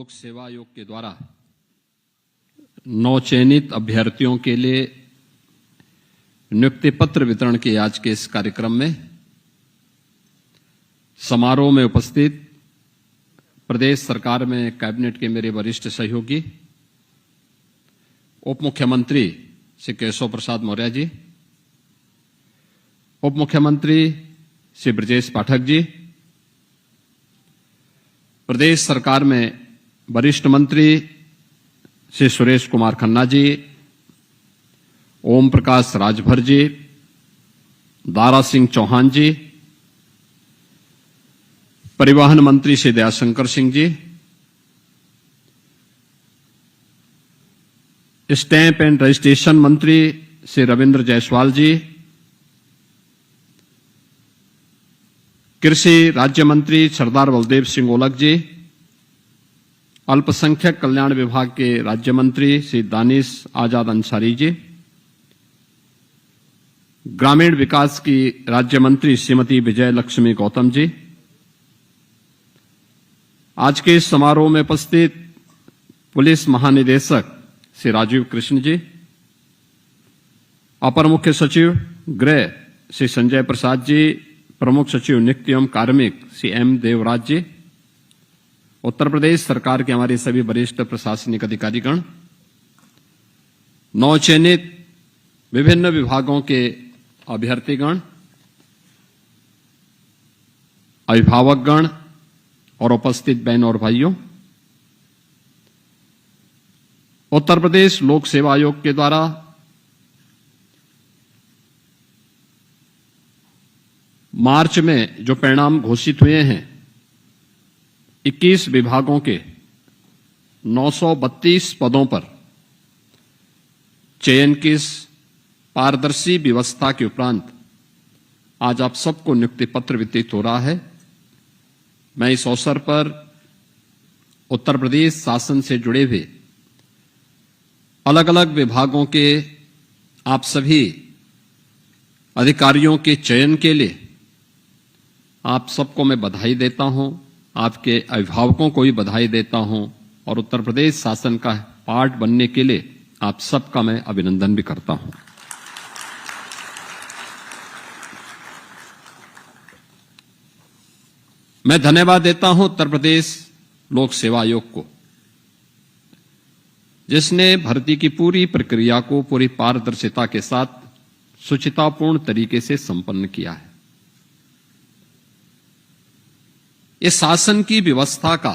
लोक सेवा आयोग के द्वारा नवचयनित अभ्यर्थियों के लिए नियुक्ति पत्र वितरण के आज के इस कार्यक्रम में समारोह में उपस्थित प्रदेश सरकार में कैबिनेट के मेरे वरिष्ठ सहयोगी उप मुख्यमंत्री श्री केशव प्रसाद मौर्य जी, उप मुख्यमंत्री श्री ब्रजेश पाठक जी, प्रदेश सरकार में वरिष्ठ मंत्री श्री सुरेश कुमार खन्ना जी, ओम प्रकाश राजभर जी, दारा सिंह चौहान जी, परिवहन मंत्री Shri Dayashankar Singh ji, stamp and registration मंत्री श्री रविंद्र जायसवाल जी, कृषि राज्य मंत्री सरदार बलदेव सिंह ओलख जी, अल्पसंख्यक कल्याण विभाग के राज्य मंत्री श्री दानिश आजाद अंसारी जी, ग्रामीण विकास की राज्य मंत्री श्रीमती विजय लक्ष्मी गौतम जी, आज के इस समारोह में उपस्थित पुलिस महानिदेशक श्री राजीव कृष्ण जी, अपर मुख्य सचिव गृह श्री संजय प्रसाद जी, प्रमुख सचिव नित्य एवं कार्मिक श्री एम देवराज जी, उत्तर प्रदेश सरकार के हमारे सभी वरिष्ठ प्रशासनिक अधिकारीगण, नवचयनित विभिन्न विभागों के अभ्यर्थीगण, अभिभावकगण और उपस्थित बहन और भाइयों, उत्तर प्रदेश लोक सेवा आयोग के द्वारा मार्च में जो परिणाम घोषित हुए हैं, 21 विभागों के 932 पदों पर चयन की इस पारदर्शी व्यवस्था के उपरांत आज आप सबको नियुक्ति पत्र वितरित हो रहा है। मैं इस अवसर पर उत्तर प्रदेश शासन से जुड़े हुए अलग अलग विभागों के आप सभी अधिकारियों के चयन के लिए आप सबको मैं बधाई देता हूं, आपके अभिभावकों को भी बधाई देता हूं और उत्तर प्रदेश शासन का पार्ट बनने के लिए आप सबका मैं अभिनंदन भी करता हूं। मैं धन्यवाद देता हूं उत्तर प्रदेश लोक सेवा आयोग को, जिसने भर्ती की पूरी प्रक्रिया को पूरी पारदर्शिता के साथ शुचितापूर्ण तरीके से संपन्न किया है। ये शासन की व्यवस्था का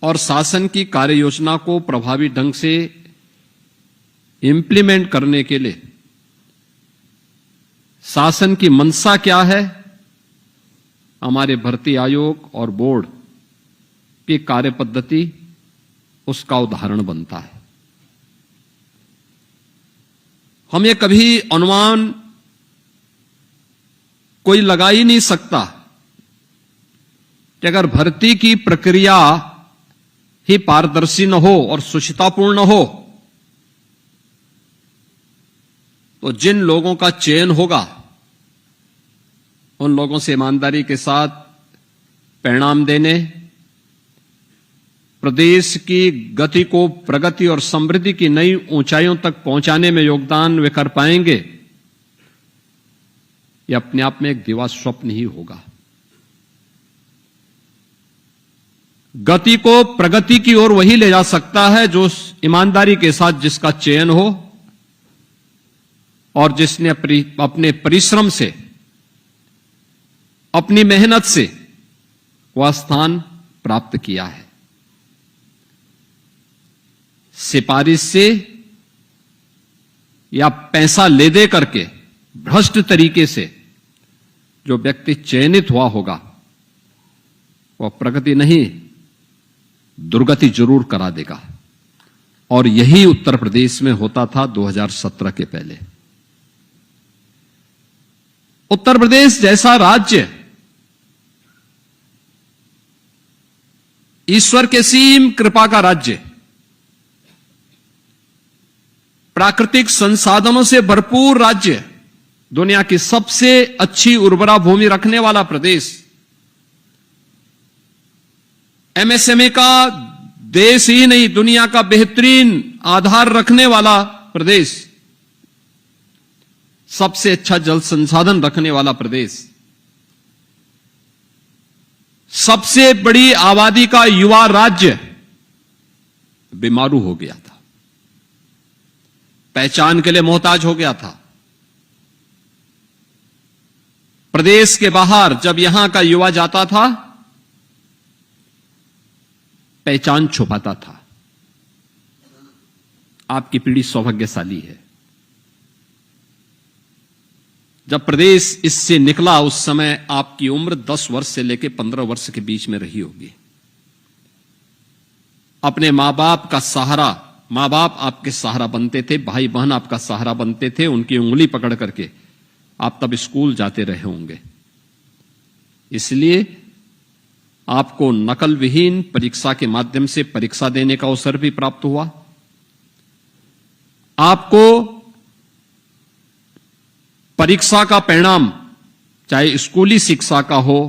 और शासन की कार्य योजना को प्रभावी ढंग से इंप्लीमेंट करने के लिए शासन की मंशा क्या है, हमारे भर्ती आयोग और बोर्ड की कार्य पद्धति उसका उदाहरण बनता है। हम ये कभी अनुमान कोई लगा ही नहीं सकता कि अगर भर्ती की प्रक्रिया ही पारदर्शी न हो और शुचितापूर्ण न हो तो जिन लोगों का चयन होगा उन लोगों से ईमानदारी के साथ परिणाम देने, प्रदेश की गति को प्रगति और समृद्धि की नई ऊंचाइयों तक पहुंचाने में योगदान वे कर पाएंगे, यह अपने आप में एक दिवा स्वप्न ही होगा। गति को प्रगति की ओर वही ले जा सकता है जो ईमानदारी के साथ जिसका चयन हो और जिसने अपने परिश्रम से, अपनी मेहनत से वह स्थान प्राप्त किया है। सिफारिश से या पैसा ले दे करके भ्रष्ट तरीके से जो व्यक्ति चयनित हुआ होगा वह प्रगति नहीं दुर्गति जरूर करा देगा, और यही उत्तर प्रदेश में होता था 2017 के पहले। उत्तर प्रदेश जैसा राज्य ईश्वर के सीम कृपा का राज्य, प्राकृतिक संसाधनों से भरपूर राज्य, दुनिया की सबसे अच्छी उर्वरा भूमि रखने वाला प्रदेश, एमएसएमई का देश ही नहीं दुनिया का बेहतरीन आधार रखने वाला प्रदेश, सबसे अच्छा जल संसाधन रखने वाला प्रदेश, सबसे बड़ी आबादी का युवा राज्य बीमारू हो गया था, पहचान के लिए मोहताज हो गया था। प्रदेश के बाहर जब यहां का युवा जाता था, पहचान छुपाता था। आपकी पीढ़ी सौभाग्यशाली है। जब प्रदेश इससे निकला उस समय आपकी उम्र 10 वर्ष से लेकर 15 वर्ष के बीच में रही होगी। अपने मां बाप का सहारा, मां बाप आपके सहारा बनते थे, भाई बहन आपका सहारा बनते थे, उनकी उंगली पकड़ करके आप तब स्कूल जाते रहे होंगे। इसलिए आपको नकल विहीन परीक्षा के माध्यम से परीक्षा देने का अवसर भी प्राप्त हुआ। आपको परीक्षा का परिणाम चाहे स्कूली शिक्षा का हो,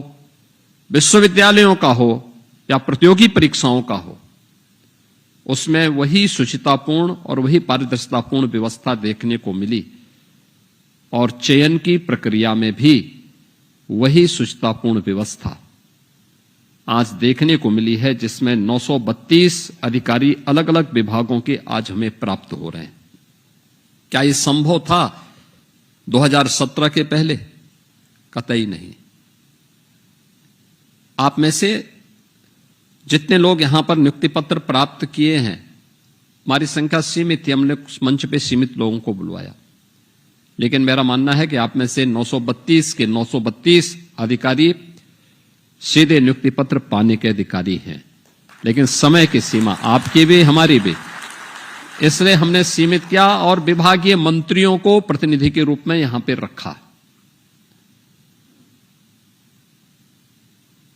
विश्वविद्यालयों का हो या प्रतियोगी परीक्षाओं का हो, उसमें वही शुचितापूर्ण और वही पारदर्शितापूर्ण व्यवस्था देखने को मिली और चयन की प्रक्रिया में भी वही शुचितापूर्ण व्यवस्था आज देखने को मिली है, जिसमें 932 अधिकारी अलग अलग विभागों के आज हमें प्राप्त हो रहे हैं। क्या यह संभव था 2017 के पहले? कतई नहीं। आप में से जितने लोग यहां पर नियुक्ति पत्र प्राप्त किए हैं, हमारी संख्या सीमित थी, हमने मंच पे सीमित लोगों को बुलवाया, लेकिन मेरा मानना है कि आप में से 932 के 932 अधिकारी सीधे नियुक्ति पत्र पाने के अधिकारी हैं। लेकिन समय की सीमा आपकी भी हमारी भी, इसलिए हमने सीमित किया और विभागीय मंत्रियों को प्रतिनिधि के रूप में यहां पर रखा।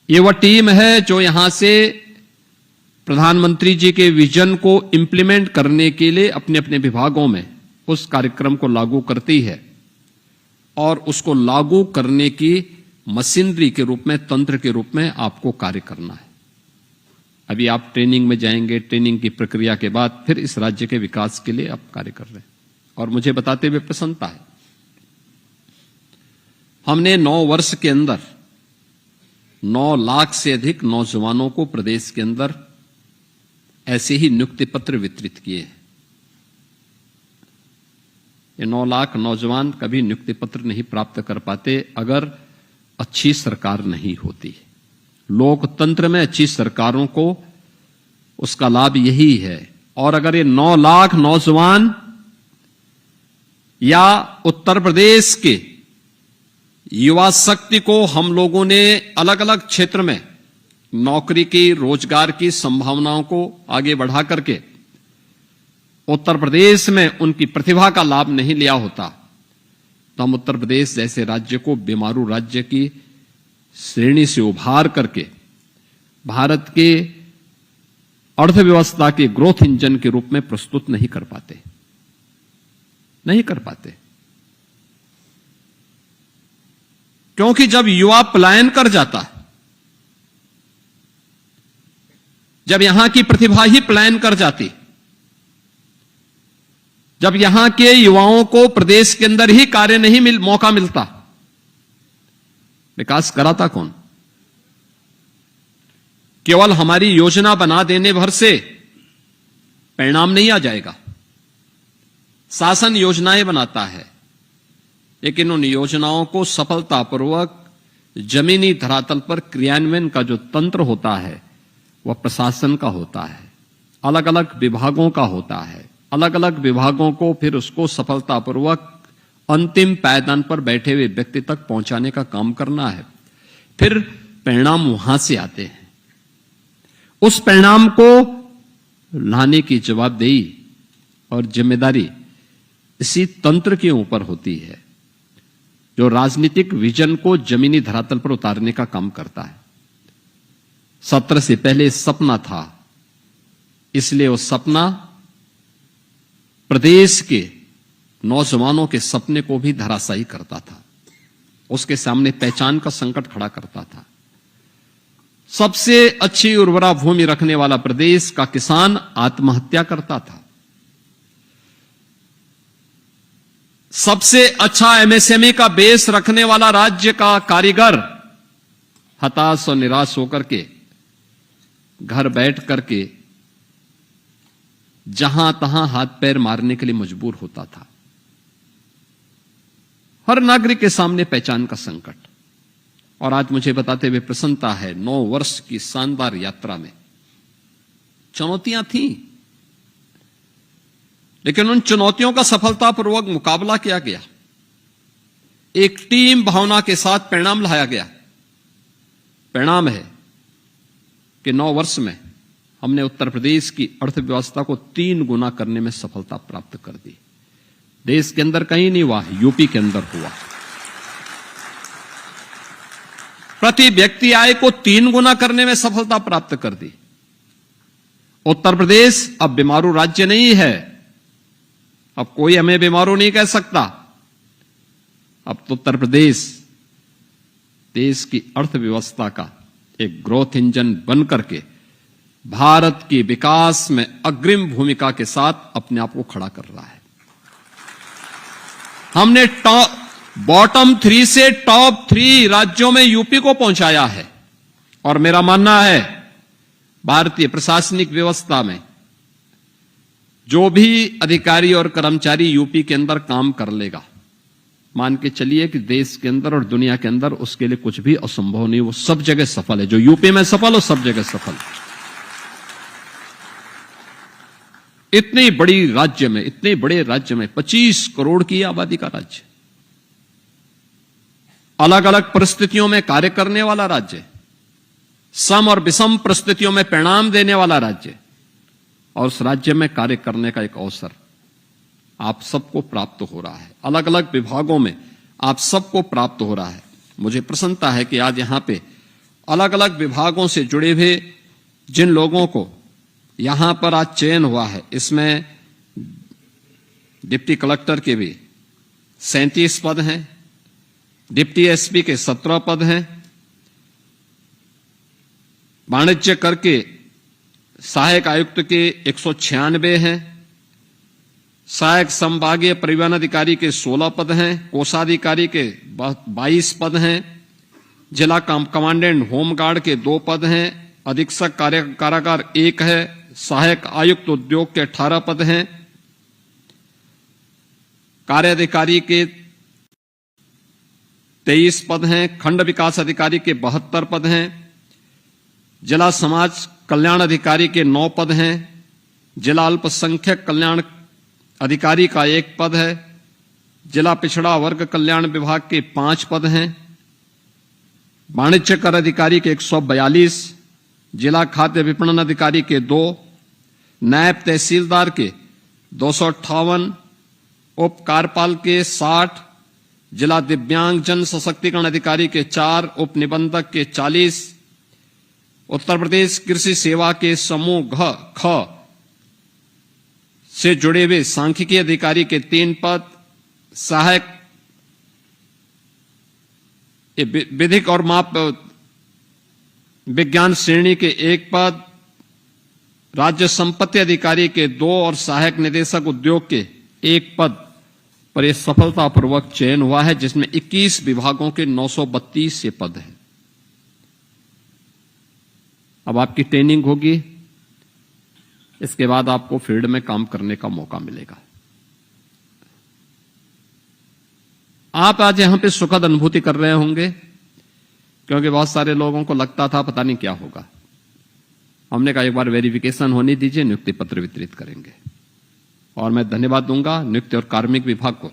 ये वह टीम है जो यहां से प्रधानमंत्री जी के विजन को इंप्लीमेंट करने के लिए अपने अपने विभागों में उस कार्यक्रम को लागू करती है और उसको लागू करने की मशीनरी के रूप में, तंत्र के रूप में आपको कार्य करना है। अभी आप ट्रेनिंग में जाएंगे, ट्रेनिंग की प्रक्रिया के बाद फिर इस राज्य के विकास के लिए आप कार्य कर रहे हैं और मुझे बताते हुए प्रसन्नता है। हमने 9 वर्ष के अंदर 9 लाख से अधिक नौजवानों को प्रदेश के अंदर ऐसे ही नियुक्ति पत्र वितरित किए हैं। ये 9 लाख नौजवान कभी नियुक्ति पत्र नहीं प्राप्त कर पाते अगर अच्छी सरकार नहीं होती। लोकतंत्र में अच्छी सरकारों को उसका लाभ यही है। और अगर ये 9 लाख नौजवान या उत्तर प्रदेश के युवा शक्ति को हम लोगों ने अलग अलग क्षेत्र में नौकरी की, रोजगार की संभावनाओं को आगे बढ़ा करके उत्तर प्रदेश में उनकी प्रतिभा का लाभ नहीं लिया होता, तो हम उत्तर प्रदेश जैसे राज्य को बीमारू राज्य की श्रेणी से उभार करके भारत के अर्थव्यवस्था के ग्रोथ इंजन के रूप में प्रस्तुत नहीं कर पाते, नहीं कर पाते। क्योंकि जब युवा पलायन कर जाता है, जब यहां की प्रतिभा ही पलायन कर जाती, जब यहां के युवाओं को प्रदेश के अंदर ही कार्य नहीं मौका मिलता, विकास कराता कौन? केवल हमारी योजना बना देने भर से परिणाम नहीं आ जाएगा। शासन योजनाएं बनाता है, लेकिन उन योजनाओं को सफलतापूर्वक जमीनी धरातल पर क्रियान्वयन का जो तंत्र होता है वह प्रशासन का होता है, अलग अलग विभागों का होता है। अलग अलग विभागों को फिर उसको सफलतापूर्वक अंतिम पायदान पर बैठे हुए व्यक्ति तक पहुंचाने का काम करना है। फिर परिणाम वहां से आते हैं। उस परिणाम को लाने की जवाबदेही और जिम्मेदारी इसी तंत्र के ऊपर होती है जो राजनीतिक विजन को जमीनी धरातल पर उतारने का काम करता है। 17 से पहले सपना था, इसलिए वो सपना प्रदेश के नौजवानों के सपने को भी धराशायी करता था, उसके सामने पहचान का संकट खड़ा करता था। सबसे अच्छी उर्वरा भूमि रखने वाला प्रदेश का किसान आत्महत्या करता था। सबसे अच्छा एमएसएमई का बेस रखने वाला राज्य का कारीगर हताश और निराश होकर के घर बैठ करके जहां तहां हाथ पैर मारने के लिए मजबूर होता था। हर नागरिक के सामने पहचान का संकट। और आज मुझे बताते हुए प्रसन्नता है, 9 वर्ष की शानदार यात्रा में चुनौतियां थीं, लेकिन उन चुनौतियों का सफलतापूर्वक मुकाबला किया गया। एक टीम भावना के साथ परिणाम लाया गया। परिणाम है कि 9 वर्ष में हमने उत्तर प्रदेश की अर्थव्यवस्था को 3 गुना करने में सफलता प्राप्त कर दी। देश के अंदर कहीं नहीं हुआ, यूपी के अंदर हुआ। प्रति व्यक्ति आय को 3 गुना करने में सफलता प्राप्त कर दी। उत्तर प्रदेश अब बीमारू राज्य नहीं है। अब कोई हमें बीमारू नहीं कह सकता। अब तो उत्तर प्रदेश देश की अर्थव्यवस्था का एक ग्रोथ इंजन बनकर के भारत के विकास में अग्रिम भूमिका के साथ अपने आप को खड़ा कर रहा है। हमने बॉटम 3 से टॉप 3 राज्यों में यूपी को पहुंचाया है। और मेरा मानना है, भारतीय प्रशासनिक व्यवस्था में जो भी अधिकारी और कर्मचारी यूपी के अंदर काम कर लेगा, मान के चलिए कि देश के अंदर और दुनिया के अंदर उसके लिए कुछ भी असंभव नहीं। वो सब जगह सफल है। जो यूपी में सफल हो, सब जगह सफल। इतने बड़ी राज्य में, इतने बड़े राज्य में 25 करोड़ की आबादी का राज्य, अलग अलग परिस्थितियों में कार्य करने वाला राज्य, सम और विषम परिस्थितियों में परिणाम देने वाला राज्य, और उस राज्य में कार्य करने का एक अवसर आप सबको प्राप्त हो रहा है। अलग अलग विभागों में आप सबको प्राप्त हो रहा है। मुझे प्रसन्नता है कि आज यहां पे अलग अलग विभागों से जुड़े हुए जिन लोगों को यहां पर आज चयन हुआ है, इसमें डिप्टी कलेक्टर के भी 37 पद हैं, डिप्टी एसपी के 17 पद हैं, वाणिज्य कर के सहायक आयुक्त के 196 हैं, सहायक संभागीय परिवहन अधिकारी के 16 पद हैं, कोषाधिकारी के 22 पद हैं, जिला कमांडेंट होमगार्ड के 2 पद हैं, अधीक्षक कारागार 1 है, सहायक आयुक्त उद्योग के 18 पद हैं, कार्याधिकारी के 23 पद हैं, खंड विकास अधिकारी के 72 पद हैं, जिला समाज कल्याण अधिकारी के 9 पद हैं, जिला अल्पसंख्यक कल्याण अधिकारी का 1 पद है, जिला पिछड़ा वर्ग कल्याण विभाग के 5 पद हैं, वाणिज्य कर अधिकारी के 142, जिला खाद्य विपणन अधिकारी के 2, नायब तहसीलदार के 258, उप कार्यपाल के 60, जिला दिव्यांग जन सशक्तिकरण अधिकारी के 4, उप निबंधक के 40, उत्तर प्रदेश कृषि सेवा के समूह ख से जुड़े हुए सांख्यिकी अधिकारी के 3 पद, सहायक विधिक और माप विज्ञान श्रेणी के 1 पद, राज्य संपत्ति अधिकारी के 2 और सहायक निदेशक उद्योग के 1 पद पर यह सफलतापूर्वक चयन हुआ है, जिसमें 21 विभागों के 932 से पद हैं। अब आपकी ट्रेनिंग होगी, इसके बाद आपको फील्ड में काम करने का मौका मिलेगा। आप आज यहां पे सुखद अनुभूति कर रहे होंगे, क्योंकि बहुत सारे लोगों को लगता था पता नहीं क्या होगा। हमने कहा एक बार वेरिफिकेशन होने दीजिए, नियुक्ति पत्र वितरित करेंगे। और मैं धन्यवाद दूंगा नियुक्ति और कार्मिक विभाग को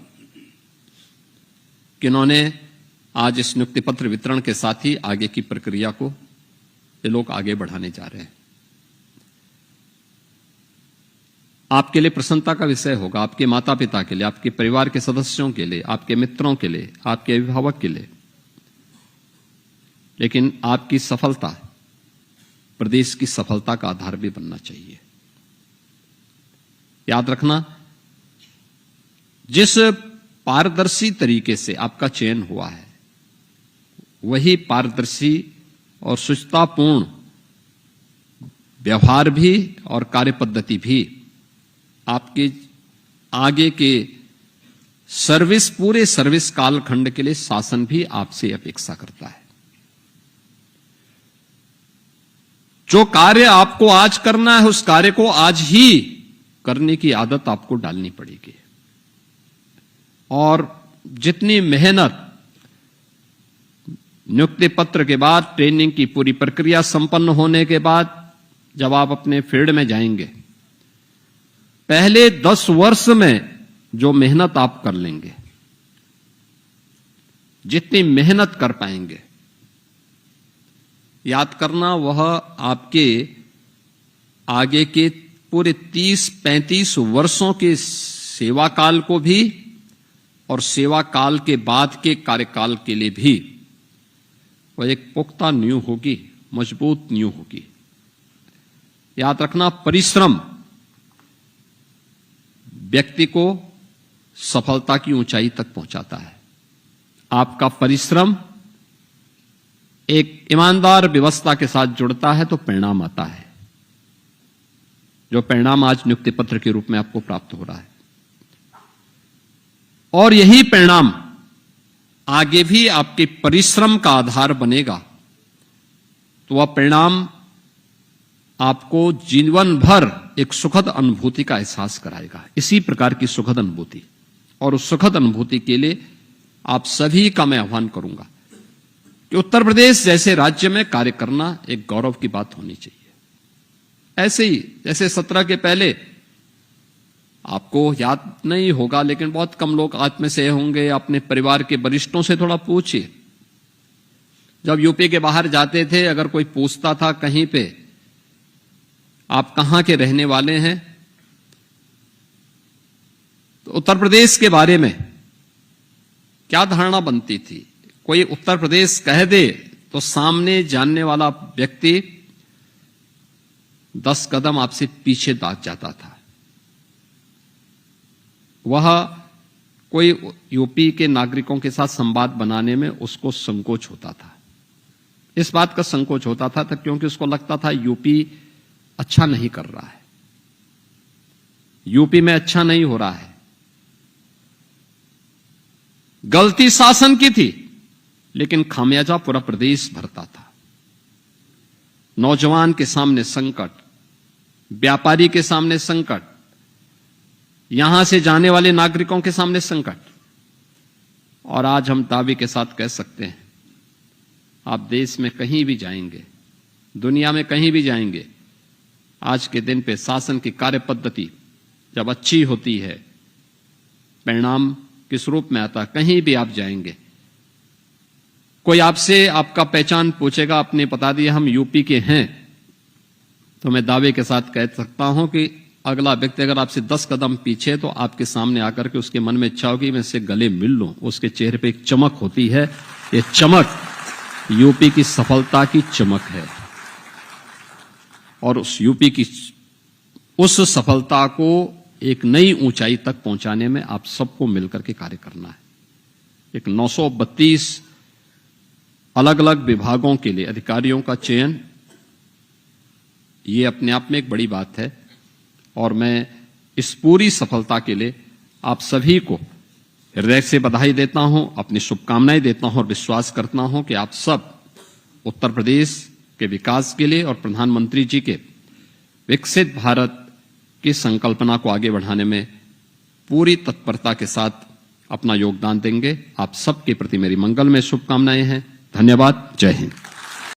कि इन्होंने आज इस नियुक्ति पत्र वितरण के साथ ही आगे की प्रक्रिया को ये लोग आगे बढ़ाने जा रहे हैं। आपके लिए प्रसन्नता का विषय होगा, आपके माता पिता के लिए, आपके परिवार के सदस्यों के लिए, आपके मित्रों के लिए, आपके अभिभावक के लिए। लेकिन आपकी सफलता प्रदेश की सफलता का आधार भी बनना चाहिए। याद रखना, जिस पारदर्शी तरीके से आपका चयन हुआ है, वही पारदर्शी और शुचितापूर्ण व्यवहार भी और कार्य पद्धति भी आपके आगे के पूरे सर्विस कालखंड के लिए शासन भी आपसे अपेक्षा करता है। जो कार्य आपको आज करना है उस कार्य को आज ही करने की आदत आपको डालनी पड़ेगी। और जितनी मेहनत नियुक्ति पत्र के बाद, ट्रेनिंग की पूरी प्रक्रिया संपन्न होने के बाद जब आप अपने फील्ड में जाएंगे, पहले 10 वर्ष में जो मेहनत आप कर लेंगे, जितनी मेहनत कर पाएंगे, याद करना वह आपके आगे के पूरे 30-35 वर्षों के सेवा काल को भी और सेवा काल के बाद के कार्यकाल के लिए भी वह एक पुख्ता नींव होगी, मजबूत नींव होगी। याद रखना, परिश्रम व्यक्ति को सफलता की ऊंचाई तक पहुंचाता है। आपका परिश्रम एक ईमानदार व्यवस्था के साथ जुड़ता है तो परिणाम आता है, जो परिणाम आज नियुक्ति पत्र के रूप में आपको प्राप्त हो रहा है। और यही परिणाम आगे भी आपके परिश्रम का आधार बनेगा, तो वह परिणाम आपको जीवन भर एक सुखद अनुभूति का एहसास कराएगा। इसी प्रकार की सुखद अनुभूति, और उस सुखद अनुभूति के लिए आप सभी का मैं आह्वान करूंगा कि उत्तर प्रदेश जैसे राज्य में कार्य करना एक गौरव की बात होनी चाहिए। ऐसे ही जैसे 17 के पहले, आपको याद नहीं होगा लेकिन बहुत कम लोग आज में से होंगे, अपने परिवार के वरिष्ठों से थोड़ा पूछिए। जब यूपी के बाहर जाते थे, अगर कोई पूछता था कहीं पे आप कहां के रहने वाले हैं, तो उत्तर प्रदेश के बारे में क्या धारणा बनती थी? कोई उत्तर प्रदेश कह दे तो सामने जानने वाला व्यक्ति 10 कदम आपसे पीछे भाग जाता था। वह कोई यूपी के नागरिकों के साथ संवाद बनाने में उसको संकोच होता था। इस बात का संकोच होता था क्योंकि उसको लगता था यूपी अच्छा नहीं कर रहा है, यूपी में अच्छा नहीं हो रहा है। गलती शासन की थी लेकिन खामियाजा पूरा प्रदेश भरता था। नौजवान के सामने संकट, व्यापारी के सामने संकट, यहां से जाने वाले नागरिकों के सामने संकट। और आज हम दावे के साथ कह सकते हैं, आप देश में कहीं भी जाएंगे, दुनिया में कहीं भी जाएंगे, आज के दिन पे शासन की कार्य पद्धति जब अच्छी होती है, परिणाम किस रूप में आता, कहीं भी आप जाएंगे, कोई आपसे आपका पहचान पूछेगा, आपने बता दिया हम यूपी के हैं, तो मैं दावे के साथ कह सकता हूं कि अगला व्यक्ति अगर आपसे 10 कदम पीछे, तो आपके सामने आकर के उसके मन में इच्छा होगी मैं इससे गले मिल लूं। उसके चेहरे पे एक चमक होती है, ये चमक यूपी की सफलता की चमक है। और उस यूपी की उस सफलता को एक नई ऊंचाई तक पहुंचाने में आप सबको मिलकर के कार्य करना है। एक 932 अलग अलग विभागों के लिए अधिकारियों का चयन, ये अपने आप में एक बड़ी बात है। और मैं इस पूरी सफलता के लिए आप सभी को हृदय से बधाई देता हूं, अपनी शुभकामनाएं देता हूं और विश्वास करता हूं कि आप सब उत्तर प्रदेश के विकास के लिए और प्रधानमंत्री जी के विकसित भारत की संकल्पना को आगे बढ़ाने में पूरी तत्परता के साथ अपना योगदान देंगे। आप सबके प्रति मेरी मंगलमय शुभकामनाएं हैं। धन्यवाद। जय हिंद।